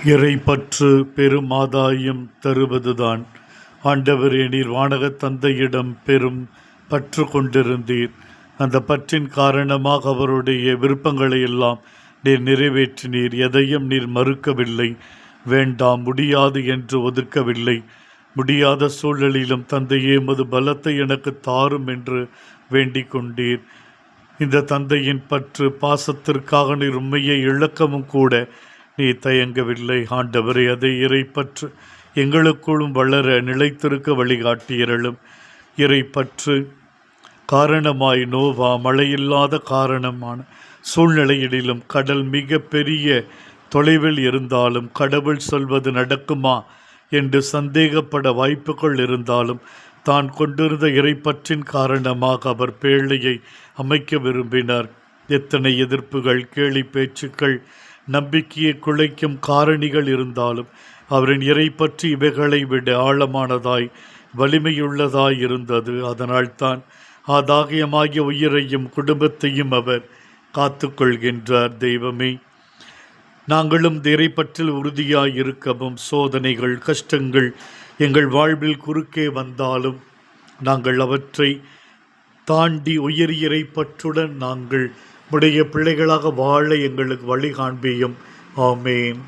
இறைப்பற்று பெரும் ஆதாயம் தருவதுதான். ஆண்டவரே, நீர் வானகத் தந்தையிடம் பெரும் பற்று கொண்டிருந்தீர். அந்த பற்றின் காரணமாக அவருடைய விருப்பங்களை எல்லாம் நீர் நிறைவேற்றினீர். எதையும் நீர் மறுக்கவில்லை. வேண்டாம், முடியாது என்று ஒதுக்கவில்லை. முடியாத சூழலிலும் தந்தையே, உமது பலத்தை எனக்கு தாரும் என்று வேண்டிக் கொண்டீர். இந்த தந்தையின் பற்று பாசத்திற்காக நீர் உண்மையை இழக்கவும் கூட நீ தயங்கவில்லை. ஆண்டவரே, அதை இறைப்பற்று எங்களுக்குள்ளும் வளர நிலைத்திருக்க வழிகாட்டியருளும். இறைப்பற்று காரணமாய் நோவா மழையில்லாத காரணமான சூழ்நிலையிலும் கடல் மிக பெரிய தொலைவில் இருந்தாலும் கடவுள் சொல்வது நடக்குமா என்று சந்தேகப்பட வாய்ப்புகள் இருந்தாலும் தான் கொண்டிருந்த இறைப்பற்றின் காரணமாக அவர் பேழையை அமைக்க விரும்பினார். எத்தனை எதிர்ப்புகள், கேலி பேச்சுக்கள், நம்பிக்கையை குலைக்கும் காரணிகள் இருந்தாலும் அவரின் இறைப்பற்றி இவைகளை விட ஆழமானதாய் வலிமையுள்ளதாய் இருந்தது. அதனால்தான் ஆதாகியமாகிய உயிரையும் குடும்பத்தையும் அவர் காத்து கொள்கின்றார். தெய்வமே, நாங்களும் இறைப்பற்றில் உறுதியாய் இருக்கவும், சோதனைகள், கஷ்டங்கள் எங்கள் வாழ்வில் குறுக்கே வந்தாலும் நாங்கள் அவற்றை தாண்டி உயர் இறைப்பற்றுடன் நாங்கள் உடைய பிள்ளைகளாக வாழ எங்களுக்கு வழி காண்பியும். ஆமேன்.